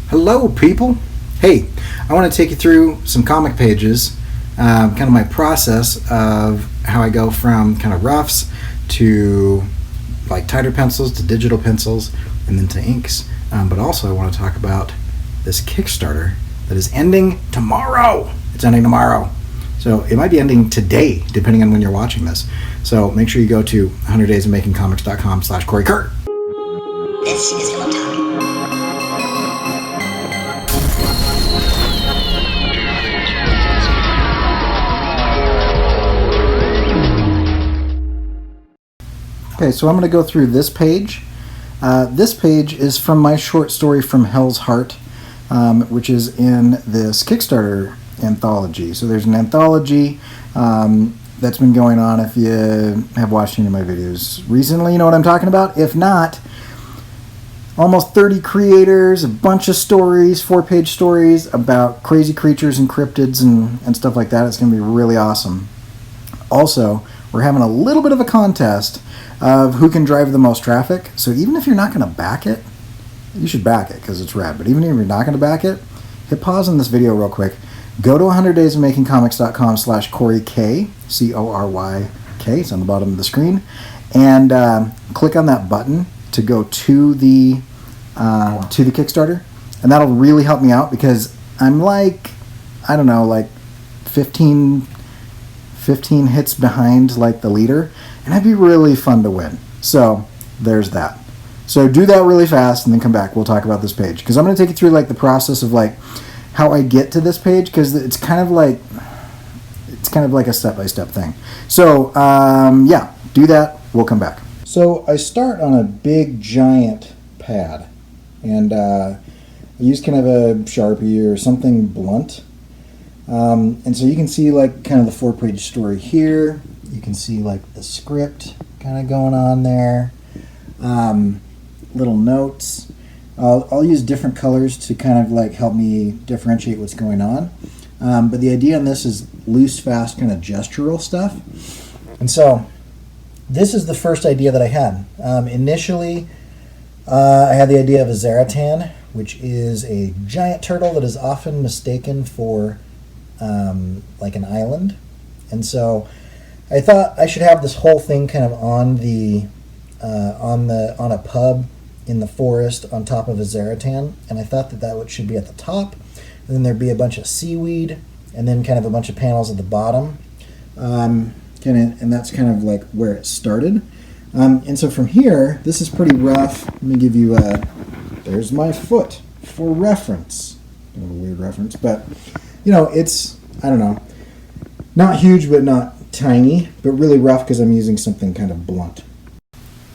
Hello, people. Hey, I want to take you through some comic pages, kind of my process of how I go from kind of roughs to like tighter pencils to digital pencils and then to inks. But also, I want to talk about this Kickstarter that is ending tomorrow. It's ending tomorrow. So it might be ending today, depending on when you're watching this. So make sure you go to 100daysofmakingcomics.com/Cory Kerr. This is Philip talking. Okay, so I'm going to go through this page. This page is from my short story From Hell's Heart, which is in this Kickstarter anthology. So there's an anthology that's been going on. If you have watched any of my videos recently, you know what I'm talking about. If not, almost 30 creators, a bunch of stories, 4-page stories about crazy creatures and cryptids and stuff like that. It's going to be really awesome. Also, we're having a little bit of a contest of who can drive the most traffic. So even if you're not going to back it, you should back it because it's rad. But even if you're not going to back it, hit pause on this video real quick. Go to 100daysofmakingcomics.com/Cory K, C-O-R-Y-K. It's on the bottom of the screen. And click on that button to go to the Kickstarter. And that'll really help me out because I'm like, I don't know, like 15 hits behind like the leader, and that'd be really fun to win. So there's that. So do that really fast and then come back. We'll talk about this page because I'm going to take you through like the process of like how I get to this page because it's kind of like a step-by-step thing. So yeah, do that. We'll come back. So I start on a big giant pad, and I use kind of a Sharpie or something blunt. And so you can see like kind of the 4-page story here. You can see like the script kind of going on there. Little notes. I'll use different colors to kind of like help me differentiate what's going on. But the idea on this is loose, fast, kind of gestural stuff. And so this is the first idea that I had. Initially, I had the idea of a Zaratan, which is a giant turtle that is often mistaken for like an island. And so I thought I should have this whole thing kind of on a pub in the forest on top of a Zaratan, and I thought that should be at the top, and then there'd be a bunch of seaweed, and then kind of a bunch of panels at the bottom, and that's kind of like where it started. And so from here, this is pretty rough. Let me give you there's my foot for reference. Kind of a weird reference, but you know, it's, I don't know, not huge but not tiny, but really rough because I'm using something kind of blunt.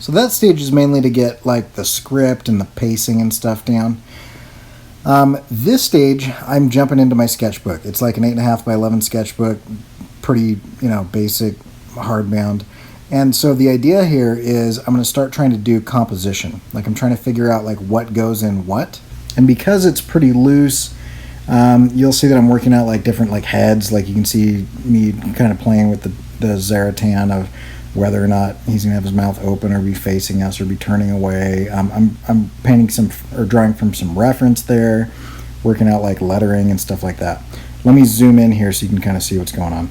So that stage is mainly to get like the script and the pacing and stuff down. This stage, I'm jumping into my sketchbook. It's like an 8.5 by 11 sketchbook, pretty, basic, hardbound. And so the idea here is I'm going to start trying to do composition. Like I'm trying to figure out like what goes in what. And because it's pretty loose, you'll see that I'm working out like different like heads. Like you can see me kind of playing with the Zaratan of whether or not he's gonna have his mouth open or be facing us or be turning away. I'm painting some or drawing from some reference there, working out like lettering and stuff like that. Let me zoom in here so you can kind of see what's going on.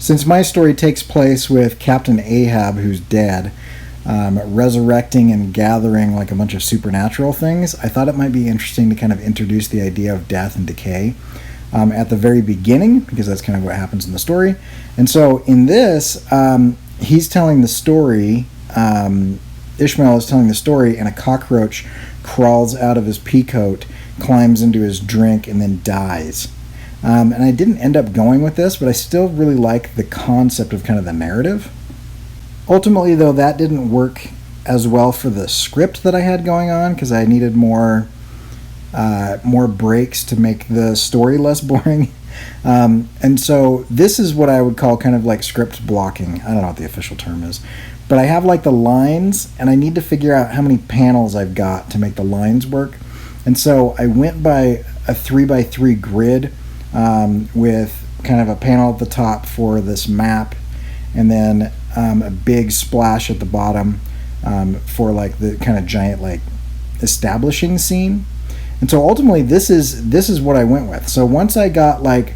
Since my story takes place with Captain Ahab, who's dead, resurrecting and gathering like a bunch of supernatural things, I thought it might be interesting to kind of introduce the idea of death and decay at the very beginning, because that's kind of what happens in the story. And so in this, he's telling the story, Ishmael is telling the story, and a cockroach crawls out of his pea coat, climbs into his drink, and then dies. And I didn't end up going with this, but I still really like the concept of kind of the narrative. Ultimately, though, that didn't work as well for the script that I had going on because I needed more breaks to make the story less boring. And so this is what I would call kind of like script blocking. I don't know what the official term is. But I have like the lines, and I need to figure out how many panels I've got to make the lines work. And so I went by a 3x3 grid with kind of a panel at the top for this map, and then a big splash at the bottom for like the kind of giant like establishing scene. And so ultimately this is what I went with. So once I got like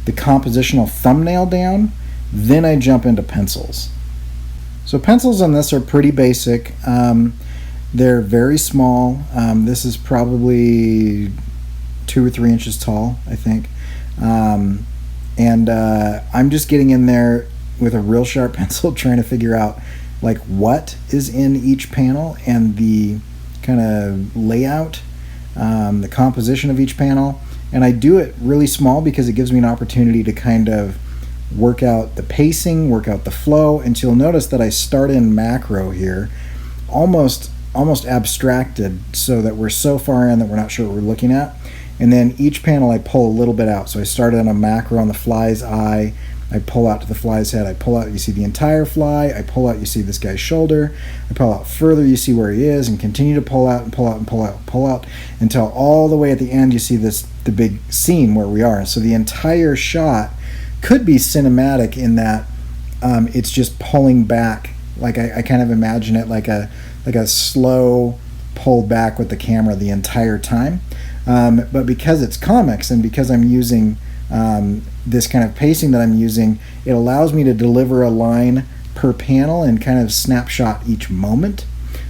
the compositional thumbnail down, then I jump into pencils. So pencils on this are pretty basic. They're very small. This is probably 2 or 3 inches tall, I think. And I'm just getting in there with a real sharp pencil trying to figure out like what is in each panel and the kind of layout, the composition of each panel. And I do it really small because it gives me an opportunity to kind of work out the pacing, work out the flow. And you'll notice that I start in macro here, almost abstracted, so that we're so far in that we're not sure what we're looking at. And then each panel I pull a little bit out. So I started on a macro on the fly's eye, I pull out to the fly's head, I pull out, you see the entire fly, I pull out, you see this guy's shoulder, I pull out further, you see where he is, and continue to pull out and pull out and pull out and pull out until all the way at the end you see the big scene where we are. So the entire shot could be cinematic in that it's just pulling back. Like I kind of imagine it like a slow pull back with the camera the entire time. But because it's comics and because I'm using this kind of pacing that I'm using, it allows me to deliver a line per panel and kind of snapshot each moment.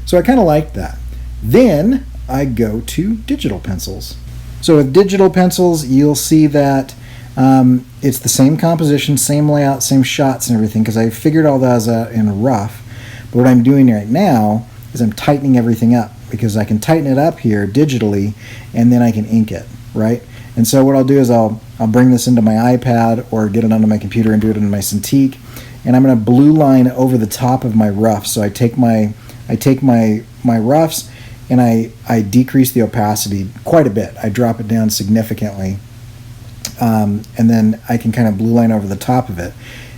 So I kind of like that. Then I go to digital pencils. So with digital pencils, you'll see that it's the same composition, same layout, same shots and everything, because I figured all that out in rough. But what I'm doing right now is I'm tightening everything up, because I can tighten it up here digitally and then I can ink it, right? And so what I'll do is I'll bring this into my iPad or get it onto my computer and do it in my Cintiq, and I'm going to blue line over the top of my roughs. So I take my roughs and I decrease the opacity quite a bit. I drop it down significantly, and then I can kind of blue line over the top of it.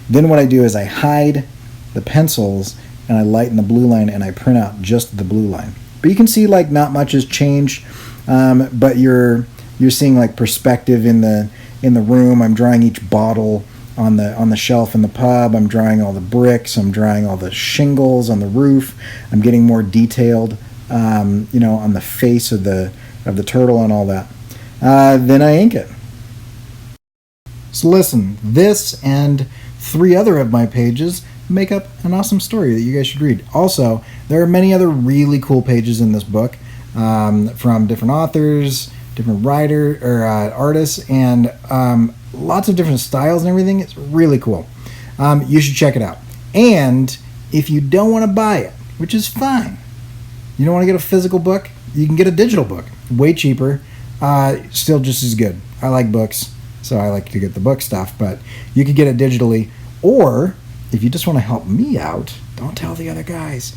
Then what I do is I hide the pencils and I lighten the blue line and I print out just the blue line. But you can see like not much has changed, but you're seeing like perspective in the room. I'm drawing each bottle on the shelf in the pub. I'm drawing all the bricks. I'm drawing all the shingles on the roof. I'm getting more detailed, on the face of the turtle and all that. Then I ink it. So listen, this and 3 other of my pages make up an awesome story that you guys should read. Also, there are many other really cool pages in this book from different authors, different artists, and lots of different styles and everything. It's really cool. You should check it out. And if you don't want to buy it, which is fine, you don't want to get a physical book, you can get a digital book. Way cheaper, still just as good. I like books, so I like to get the book stuff, but you could get it digitally. Or if you just want to help me out, don't tell the other guys.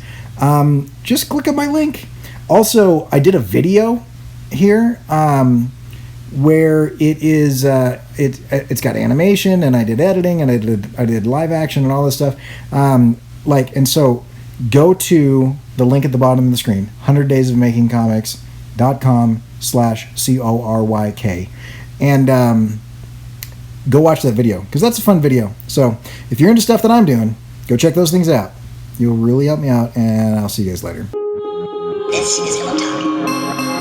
Just click on my link. Also, I did a video here where it is it's got animation, and I did editing, and I did live action and all this stuff. And so go to the link at the bottom of the screen, 100daysofmakingcomics.com/CORYK, and go watch that video, because that's a fun video. So if you're into stuff that I'm doing, go check those things out. You'll really help me out, and I'll see you guys later. This is what I'm talking about.